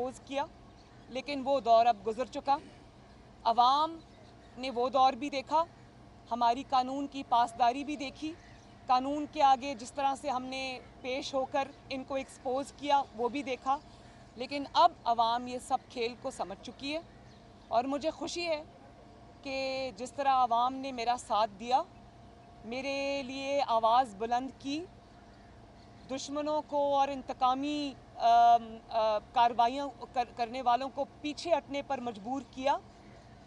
Expose किया, लेकिन वो दौर अब गुजर चुका। अवाम ने वो दौर भी देखा, हमारी कानून की पासदारी भी देखी, कानून के आगे जिस तरह से हमने पेश होकर इनको एक्सपोज किया वो भी देखा। लेकिन अब अवाम ये सब खेल को समझ चुकी है और मुझे खुशी है कि जिस तरह अवाम ने मेरा साथ दिया, मेरे लिए आवाज़ बुलंद की, दुश्मनों को और इंतकामी कार्रवाइयाँ करने वालों को पीछे हटने पर मजबूर किया।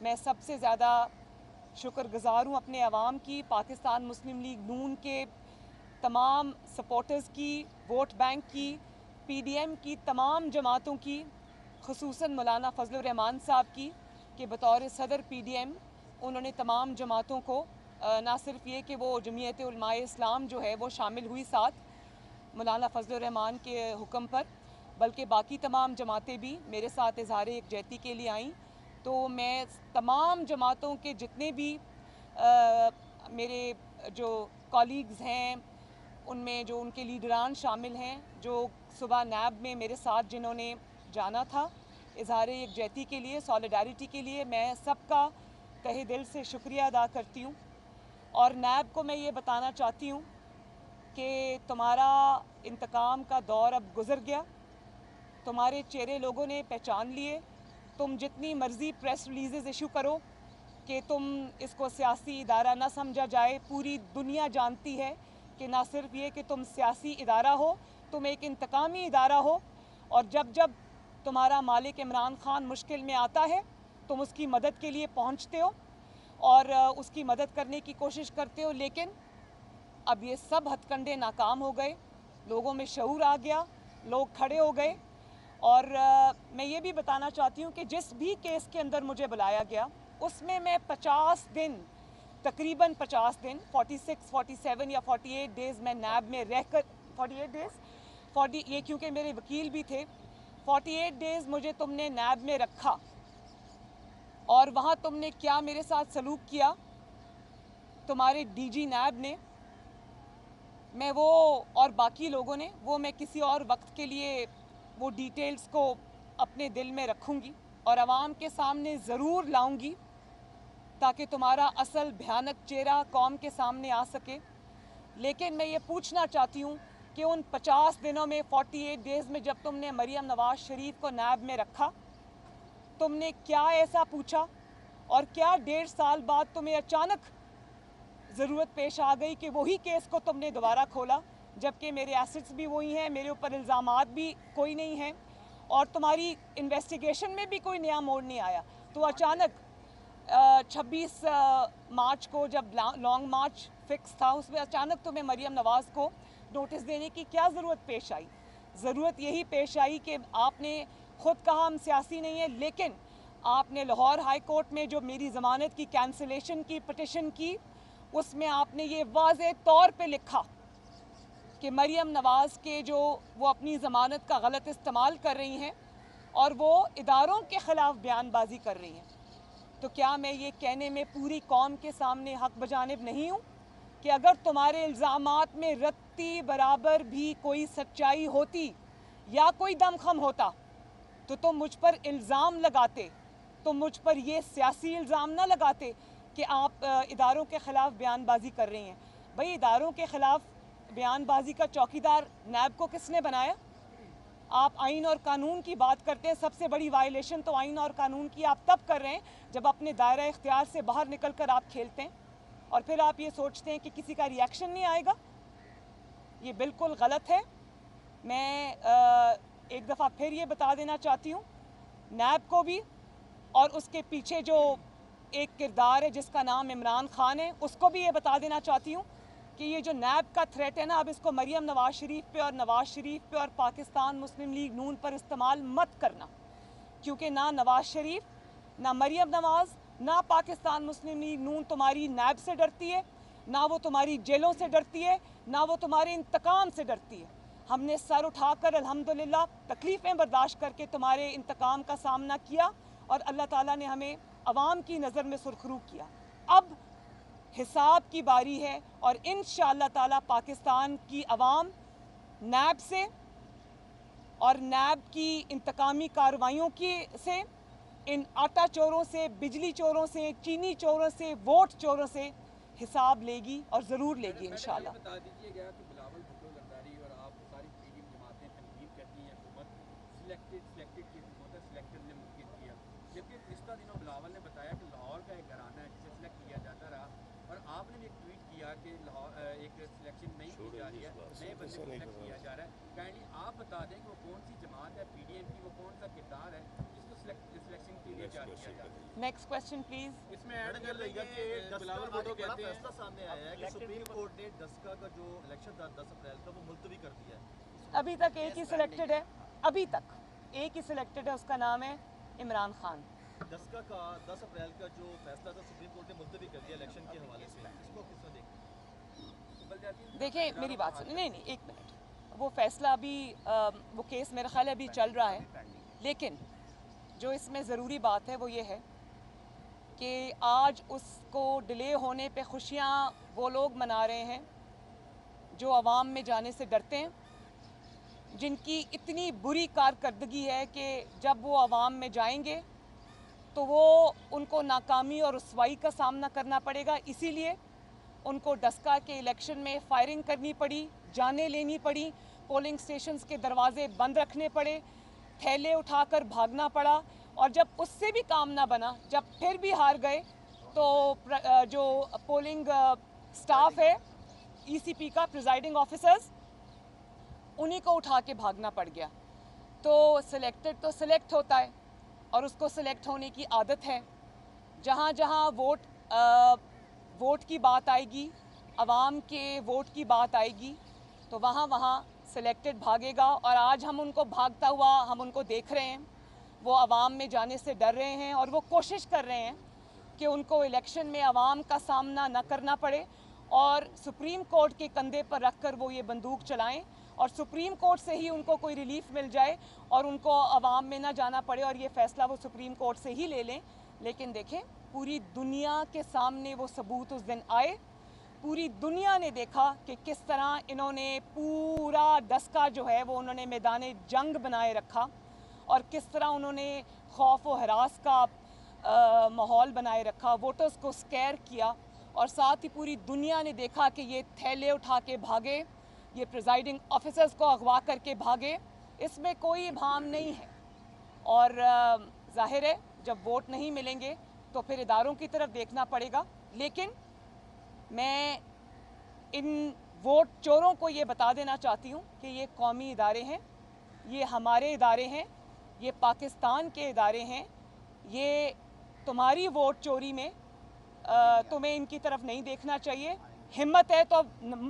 मैं सबसे ज़्यादा शुक्रगुज़ार हूँ अपने अवाम की, पाकिस्तान मुस्लिम लीग नून के तमाम सपोर्टर्स की, वोट बैंक की, पीडीएम की तमाम जमातों की, खुसूसन मौलाना फजल रहमान साहब की कि बतौर सदर पीडीएम उन्होंने तमाम जमातों को ना सिर्फ ये कि वो जमीयत उलमाए इस्लाम जो है वो शामिल हुई साथ मौलाना फजल रहमान के हुक्म पर, बल्कि बाकी तमाम जमातें भी मेरे साथ इजहार यकजहती के लिए आईं। तो मैं तमाम जमातों के जितने भी मेरे जो कॉलीग्स हैं, उनमें जो उनके लीडरान शामिल हैं, जो सुबह नैब में मेरे साथ जिन्होंने जाना था इजहार यकजहती के लिए, सॉलिडारिटी के लिए, मैं सबका तहे दिल से शुक्रिया अदा करती हूँ। और नैब को मैं ये बताना चाहती हूँ कि तुम्हारा इंतकाम का दौर अब गुजर गया, तुम्हारे चेहरे लोगों ने पहचान लिए। तुम जितनी मर्ज़ी प्रेस रिलीज़ इशू करो कि तुम इसको सियासी इदारा ना समझा जाए, पूरी दुनिया जानती है कि ना सिर्फ ये कि तुम सियासी इदारा हो, तुम एक इंतकामी इदारा हो। और जब जब तुम्हारा मालिक इमरान खान मुश्किल में आता है तुम उसकी मदद के लिए पहुंचते हो और उसकी मदद करने की कोशिश करते हो। लेकिन अब ये सब हथकंडे नाकाम हो गए, लोगों में शऊर आ गया, लोग खड़े हो गए। और मैं ये भी बताना चाहती हूँ कि जिस भी केस के अंदर मुझे बुलाया गया उसमें मैं 50 दिन, तकरीबन 50 दिन, 46, 47 या 48 डेज़ मैं नैब में रहकर, 48 डेज़, 40 ये क्योंकि मेरे वकील भी थे, 48 डेज़ मुझे तुमने नैब में रखा और वहाँ तुमने क्या मेरे साथ सलूक किया, तुम्हारे डीजी नैब ने, मैं वो और बाकी लोगों ने, वो मैं किसी और वक्त के लिए वो डिटेल्स को अपने दिल में रखूँगी और आवाम के सामने ज़रूर लाऊंगी ताकि तुम्हारा असल भयानक चेहरा कौम के सामने आ सके। लेकिन मैं ये पूछना चाहती हूँ कि उन 50 दिनों में, 48 डेज़ में, जब तुमने मरियम नवाज शरीफ को नैब में रखा, तुमने क्या ऐसा पूछा और क्या 1.5 साल बाद तुम्हें अचानक ज़रूरत पेश आ गई कि वही केस को तुमने दोबारा खोला, जबकि मेरे एसेट्स भी वही हैं, मेरे ऊपर इल्ज़ामात भी कोई नहीं हैं और तुम्हारी इन्वेस्टिगेशन में भी कोई नया मोड़ नहीं आया। तो अचानक 26 मार्च को जब लॉन्ग मार्च फिक्स था, उसमें अचानक तुम्हें मरियम नवाज़ को नोटिस देने की क्या ज़रूरत पेश आई? ज़रूरत यही पेश आई कि आपने ख़ुद कहा हम सियासी नहीं है, लेकिन आपने लाहौर हाई कोर्ट में जो मेरी ज़मानत की कैंसिलेशन की पटिशन की, उसमें आपने ये वाज़े तौर पे लिखा कि मरियम नवाज़ के जो वो अपनी ज़मानत का गलत इस्तेमाल कर रही हैं और वो इदारों के ख़िलाफ़ बयानबाजी कर रही हैं। तो क्या मैं ये कहने में पूरी कौम के सामने हक बजानिब नहीं हूँ कि अगर तुम्हारे इल्ज़ामात में रत्ती बराबर भी कोई सच्चाई होती या कोई दमखम होता तो तुम मुझ पर इल्ज़ाम लगाते, तुम मुझ पर ये सियासी इल्ज़ाम ना लगाते कि आप इदारों के ख़िलाफ़ बयानबाजी कर रही हैं। भाई, इदारों के ख़िलाफ़ बयानबाजी का चौकीदार नैब को किसने बनाया? आप आइन और कानून की बात करते हैं, सबसे बड़ी वायलेशन तो आइन और कानून की आप तब कर रहे हैं जब अपने दायरा इख्तियार से बाहर निकल कर आप खेलते हैं और फिर आप ये सोचते हैं कि किसी का रिएक्शन नहीं आएगा। ये बिल्कुल गलत है। मैं एक दफ़ा फिर ये बता देना चाहती हूँ नैब को भी और उसके पीछे जो एक किरदार है जिसका नाम इमरान खान है, उसको भी ये बता देना चाहती हूँ कि ये जो नैब का थ्रेट है ना, अब इसको मरियम नवाज शरीफ पे और नवाज शरीफ पे और पाकिस्तान मुस्लिम लीग नून पर इस्तेमाल मत करना, क्योंकि ना नवाज शरीफ, ना मरियम नवाज, ना पाकिस्तान मुस्लिम लीग नून तुम्हारी नैब से डरती है, ना वो तुम्हारी जेलों से डरती है, ना वो तुम्हारे इंतकाम से डरती है। हमने सर उठाकर अल्हम्दुलिल्लाह तकलीफ़ें बर्दाश्त करके तुम्हारे इंतकाम का सामना किया और अल्लाह ताला ने हमें अवाम की नज़र में सुरखरू किया। अब हिसाब की बारी है और इंशाअल्लाह ताला पाकिस्तान की अवाम नैब से और नैब की इंतकामी कार्रवाइयों से, इन आटा चोरों से, बिजली चोरों से, चीनी चोरों से, वोट चोरों से हिसाब लेगी और ज़रूर लेगी इंशाल्लाह। बता दीजिएगा कि बिलावल भुट्टो जरदारी और आप सारी पीडीएम जमातें तनकीद करती हैं हुकूमत सिलेक्टेड की हुकूमत सिलेक्टेड ने मुमकिन किया, जबकि पिछले दिनों बिलावल ने बताया कि लाहौर का एक घराना है जिसे सिलेक्ट किया जाता रहा, और आपने भी एक ट्वीट किया कि लाहौर एक सिलेक्शन नहीं की जा रही है, नए बंदे को सिलेक्ट किया जा रहा है। काइंडली आप बता दें कि वो कौन सी जमात है पीडीएम की, वो कौन सा किरदार है जिसको सिलेक्शन के लिए जारी किया जाता है। Next question please. इसमें ऐड कर लेगा कि बिलावल भुट्टो कहते हैं फैसला सामने आया है कि सुप्रीम कोर्ट ने डस्का का जो इलेक्शन था 10 अप्रैल का वो मुलतवी कर दिया है। अभी तक एक ही सिलेक्टेड है, अभी तक एक ही सिलेक्टेड है, उसका नाम है इमरान खान। डस्का का 10 अप्रैल का जो फैसला था सुप्रीम कोर्ट ने मुलतवी कर दिया इलेक्शन के हवाले से, इसको किस तरह देखते? देखें मेरी बात सुनिए, नहीं एक मिनट, वो फैसला अभी वो केस मेरा ख्याल अभी चल रहा है, लेकिन जो इसमें ज़रूरी बात है वो ये है कि आज उसको डिले होने पे खुशियाँ वो लोग मना रहे हैं जो आवाम में जाने से डरते हैं, जिनकी इतनी बुरी कारकर्दगी है कि जब वो आवाम में जाएंगे तो वो उनको नाकामी और रुसवाई का सामना करना पड़ेगा। इसीलिए उनको डस्का के इलेक्शन में फायरिंग करनी पड़ी, जाने लेनी पड़ी, पोलिंग स्टेशंस के दरवाजे बंद रखने पड़े, थैले उठाकर भागना पड़ा, और जब उससे भी काम ना बना, जब फिर भी हार गए, तो जो पोलिंग स्टाफ है ईसीपी का, प्रिजाइडिंग ऑफिसर्स, उन्हीं को उठा के भागना पड़ गया। तो सिलेक्टेड तो सिलेक्ट होता है और उसको सिलेक्ट होने की आदत है। जहाँ जहाँ वोट की बात आएगी, आवाम के वोट की बात आएगी, तो वहाँ वहाँ सिलेक्टेड भागेगा। और आज हम उनको भागता हुआ हम उनको देख रहे हैं, वो आवाम में जाने से डर रहे हैं और वो कोशिश कर रहे हैं कि उनको इलेक्शन में आवाम का सामना न करना पड़े और सुप्रीम कोर्ट के कंधे पर रखकर वो ये बंदूक चलाएं और सुप्रीम कोर्ट से ही उनको कोई रिलीफ मिल जाए और उनको आवाम में ना जाना पड़े और ये फैसला वो सुप्रीम कोर्ट से ही ले लें। लेकिन देखें, पूरी दुनिया के सामने वो सबूत उस दिन आए, पूरी दुनिया ने देखा कि किस तरह इन्होंने पूरा डस्का जो है वो उन्होंने मैदान जंग बनाए रखा और किस तरह उन्होंने खौफ व हरास का माहौल बनाए रखा, वोटर्स को स्कैर किया, और साथ ही पूरी दुनिया ने देखा कि ये थैले उठा के भागे, ये प्रिजाइडिंग ऑफिसर्स को अगवा करके भागे, इसमें कोई इबाम नहीं है। और जाहिर है जब वोट नहीं मिलेंगे तो फिर इदारों की तरफ देखना पड़ेगा। लेकिन मैं इन वोट चोरों को ये बता देना चाहती हूँ कि ये कौमी इदारे हैं, ये हमारे इदारे हैं, ये पाकिस्तान के इदारे हैं। ये तुम्हारी वोट चोरी में तुम्हें इनकी तरफ नहीं देखना चाहिए। हिम्मत है तो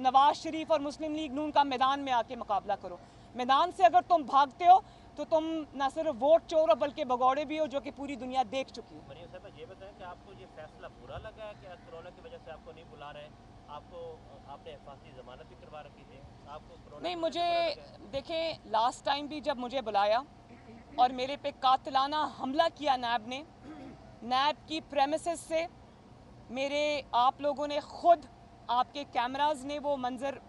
नवाज शरीफ और मुस्लिम लीग नून का मैदान में आके मुकाबला करो। मैदान से अगर तुम भागते हो तो तुम न सिर्फ वोट चोर हो बल्कि भगौड़े भी हो, जो कि पूरी दुनिया देख चुकी है। मरियम साहब, ये बताएं कि आपको ये फैसला बुरा लगा है कि कोरोना की वजह से आपको नहीं बुला रहे हैं? आपने हिफाजती जमानत भी करवा रखी थी, आपको कोरोना नहीं, मुझे देखें, लास्ट टाइम भी जब मुझे बुलाया और मेरे पे कातिलाना हमला किया नैब ने, नैब की प्रेमिसेस से मेरे आप लोगों ने खुद, आपके कैमराज ने वो मंज़र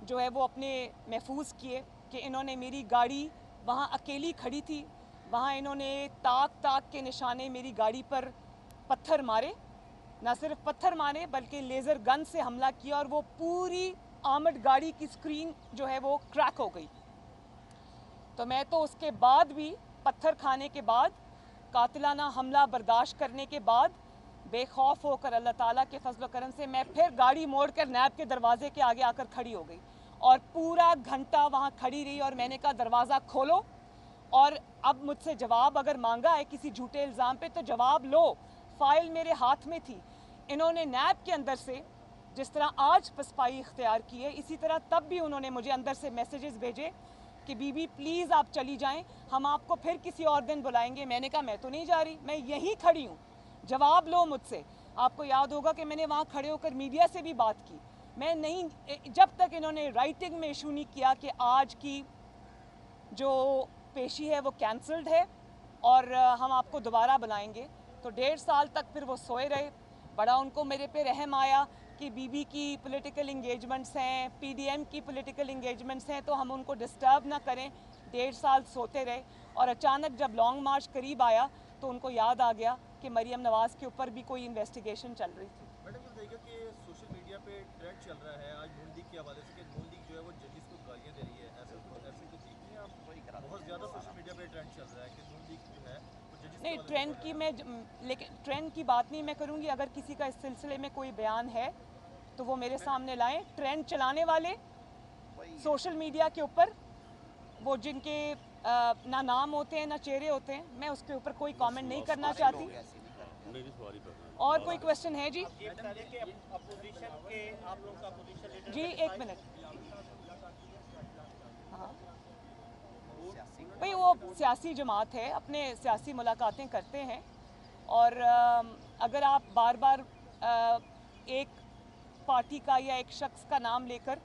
जो है वो अपने महफूज किए कि इन्होंने मेरी गाड़ी वहाँ अकेली खड़ी थी, वहाँ इन्होंने ताक के निशाने मेरी गाड़ी पर पत्थर मारे, ना सिर्फ पत्थर मारे बल्कि लेज़र गन से हमला किया और वो पूरी आर्मर्ड गाड़ी की स्क्रीन जो है वो क्रैक हो गई। तो मैं तो उसके बाद भी, पत्थर खाने के बाद, कातिलाना हमला बर्दाश्त करने के बाद, बेखौफ होकर अल्लाह ताला के फजल करम से मैं फिर गाड़ी मोड़कर नैब के दरवाजे के आगे आकर खड़ी हो गई और पूरा घंटा वहाँ खड़ी रही और मैंने कहा दरवाज़ा खोलो और अब मुझसे जवाब अगर मांगा है किसी झूठे इल्ज़ाम पे तो जवाब लो। फाइल मेरे हाथ में थी। इन्होंने नैब के अंदर से जिस तरह आज पसपाई इख्तियार की है, इसी तरह तब भी उन्होंने मुझे अंदर से मैसेजेस भेजे कि बीबी प्लीज़ आप चली जाएं, हम आपको फिर किसी और दिन बुलाएंगे। मैंने कहा मैं तो नहीं जा रही, मैं यहीं खड़ी हूँ, जवाब लो मुझसे। आपको याद होगा कि मैंने वहाँ खड़े होकर मीडिया से भी बात की। मैं नहीं, जब तक इन्होंने राइटिंग में इशू नहीं किया कि आज की जो पेशी है वो कैंसल्ड है और हम आपको दोबारा बुलाएंगे, तो 1.5 साल तक फिर वो सोए रहे। बड़ा उनको मेरे पे रहम आया कि बीबी की पॉलिटिकल इंगेजमेंट्स हैं, पीडीएम की पॉलिटिकल इंगेजमेंट्स हैं, तो हम उनको डिस्टर्ब ना करें। 1.5 साल सोते रहे और अचानक जब लॉन्ग मार्च करीब आया तो उनको याद आ गया कि मरियम नवाज़ के ऊपर भी कोई इन्वेस्टिगेशन चल रही थी। मैडम ये देखिए कि सोशल मीडिया पे ट्रेंड चल रहा है आज नून लीग के हवाले से कि नून लीग जो है वो जजेस को गालियाँ दे रही है, ऐसे तो देखते हैं आप बहुत ज़्यादा सोशल मीडिया पे ट्रेंड चल रहा है कि नून लीग जो है वो जजेस नहीं, ट्रेंड की मैं लेकिन ट्रेंड की बात नहीं मैं करूँगी। अगर किसी का इस सिलसिले में कोई बयान है तो वो मेरे सामने लाएं। ट्रेंड चलाने वाले सोशल मीडिया के ऊपर वो जिनके ना नाम होते हैं ना चेहरे होते हैं, मैं उसके ऊपर कोई कमेंट नहीं करना चाहती। और कोई क्वेश्चन है जी? ये बता दें कि अपोजिशन के आप लोगों का अपोजिशन लीडर जी एक मिनट। हाँ भाई, वो सियासी जमात है, अपने सियासी मुलाकातें करते हैं और अगर आप बार बार एक पार्टी का या एक शख्स का नाम लेकर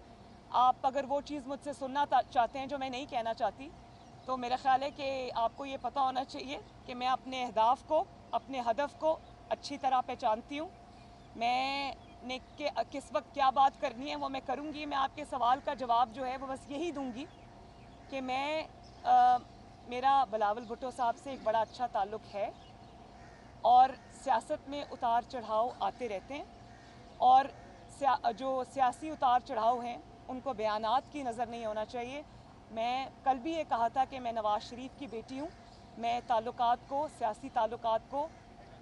आप अगर वो चीज़ मुझसे सुनना चाहते हैं जो मैं नहीं कहना चाहती, तो मेरा ख्याल है कि आपको ये पता होना चाहिए कि मैं अपने अहदाफ को, अपने हदफ को अच्छी तरह पहचानती हूँ। मैंने किस वक्त क्या बात करनी है वो मैं करूँगी। मैं आपके सवाल का जवाब जो है वो बस यही दूँगी कि मेरा बिलावल भुट्टो साहब से एक बड़ा अच्छा ताल्लुक़ है और सियासत में उतार चढ़ाव आते रहते हैं और जो सियासी उतार चढ़ाव हैं उनको बयानात की नज़र नहीं होना चाहिए। मैं कल भी ये कहा था कि मैं नवाज़ शरीफ की बेटी हूँ, मैं ताल्लुकात को, सियासी ताल्लुकात को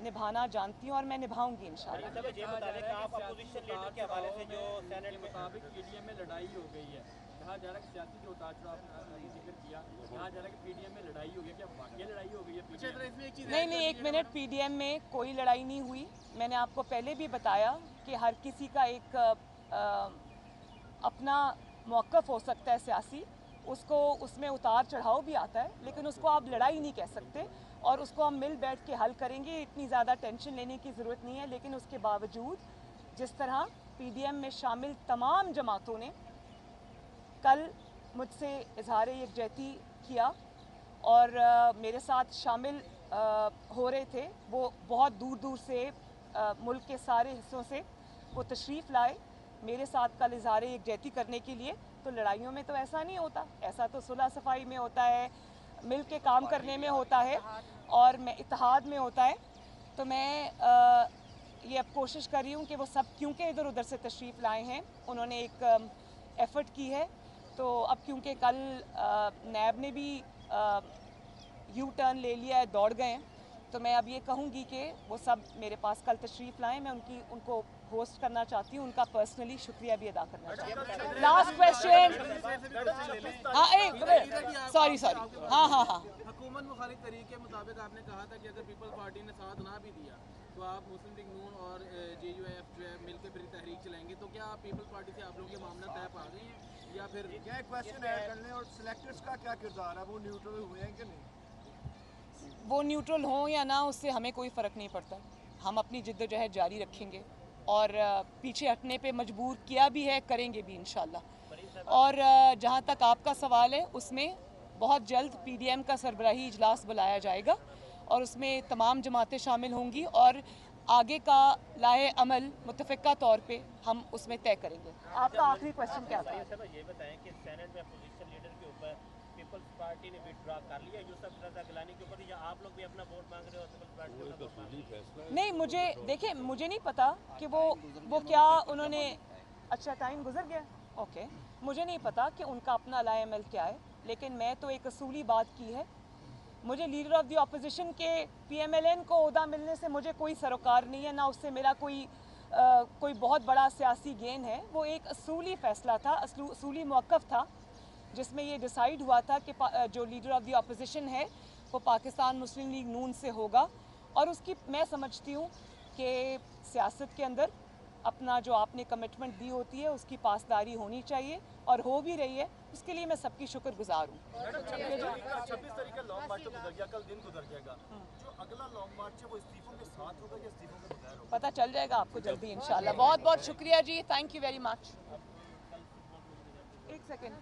निभाना जानती हूँ और मैं निभाऊंगी इंशाल्लाह। ये बता दें कि आप अपोजिशन लीडर के हवाले से जो सेनेट के मुताबिक पीडीएम में लड़ाई हो गई है, कहा जा रहा है कि सियासी जो उतार चढ़ाव आपने जिक्र किया, कहा जा रहा है कि पीडीएम में लड़ाई हो गई, क्या वाकई लड़ाई हो गई है? नहीं, एक मिनट, पीडीएम में कोई लड़ाई नहीं हुई। मैंने आपको पहले भी बताया कि हर किसी का एक अपना मौक़िफ़ हो सकता है सियासी, उसको उसमें उतार चढ़ाव भी आता है, लेकिन उसको आप लड़ाई नहीं कह सकते और उसको हम मिल बैठ के हल करेंगे। इतनी ज़्यादा टेंशन लेने की ज़रूरत नहीं है। लेकिन उसके बावजूद जिस तरह पीडीएम में शामिल तमाम जमातों ने कल मुझसे इजहार यकजहती किया और मेरे साथ शामिल हो रहे थे, वो बहुत दूर दूर से मुल्क के सारे हिस्सों से वो तशरीफ़ लाए मेरे साथ कल इजहार यकजहती करने के लिए। तो लड़ाइयों में तो ऐसा नहीं होता, ऐसा तो सुलह सफाई में होता है, मिल के काम करने में होता है और मैं इत्तेहाद में होता है। तो मैं ये अब कोशिश कर रही हूँ कि वो सब क्योंकि इधर उधर से तशरीफ़ लाए हैं, उन्होंने एक एफ़र्ट की है, तो अब क्योंकि कल नैब ने भी यू टर्न ले लिया है, दौड़ गए हैं, तो मैं अब ये कहूँगी कि वो सब मेरे पास कल तशरीफ़ लाएँ। मैं उनको होस्ट करना चाहती हूँ, उनका पर्सनली शुक्रिया भी अदा करना चाहती हूँ। Last question. हाँ सॉरी हाँ हुकूमत मुखालिफ तरीके के मुताबिक आपने कहा था कि अगर पीपल्स पार्टी ने साथ ना भी दिया तो आप मुस्लिम लीग नून और JUIF जो है मिलकर फिर तहरीक चलाएंगे, तो क्या पीपल्स पार्टी से आप लोगों के मामला तय पा गए हैं या फिर क्या क्वेश्चन ऐड करने और सिलेक्टर्स का क्या किरदार है, वो न्यूट्रल हुए हैं कि नहीं? वो न्यूट्रल हों या ना, उससे हमें कोई फ़र्क नहीं पड़ता। हम अपनी जिद्दोजहद जारी रखेंगे और पीछे हटने पे मजबूर किया भी है, करेंगे भी इंशाल्लाह। और जहाँ तक आपका सवाल है, उसमें बहुत जल्द पीडीएम का सरबराही इजलास बुलाया जाएगा और उसमें तमाम जमातें शामिल होंगी और आगे का लाए अमल मुतफ़िका तौर पे हम उसमें तय करेंगे। आपका आखिरी क्वेश्चन क्या था? ये बताएं कि सेनेट में अपोजिशन लीडर के ऊपर पीपल्स पार्टी ने विथड्रॉ कर लिया यूसुफ रज़ा गिलानी के ऊपर, या आप लोग भी अपना वोट मांग रहे हो पीपल्स पार्टी का वोट मांग रहे हो? नहीं, मुझे नहीं पता कि वो क्या उन्होंने, अच्छा टाइम गुजर गया, ओके, मुझे नहीं पता कि उनका अपना लाएमएल क्या है, लेकिन मैं तो एक असूली बात की है। मुझे लीडर ऑफ द अपोजिशन के PMLN को ओहदा मिलने से मुझे कोई सरोकार नहीं है, ना उससे मेरा कोई बहुत बड़ा सियासी गेन है। वो एक असूली फ़ैसला था, असूली मौक़िफ़ था जिसमें ये डिसाइड हुआ था कि जो लीडर ऑफ द अपोजिशन है वो पाकिस्तान मुस्लिम लीग नून से होगा और उसकी मैं समझती हूँ कि सियासत के अंदर अपना जो आपने कमिटमेंट दी होती है उसकी पासदारी होनी चाहिए और हो भी रही है, उसके लिए मैं सबकी शुक्रगुजार हूँ। 26 तारीख का लॉन्ग मार्च तो गुजर गया, कल दिन गुजर जाएगा, जो अगला लॉन्ग मार्च है वो इस्तीफों के साथ होगा या इस्तीफों के बगैर होगा? पता चल जाएगा आपको जल्दी इंशाल्लाह। बहुत बहुत शुक्रिया जी, थैंक यू वेरी मच। एक सेकेंड।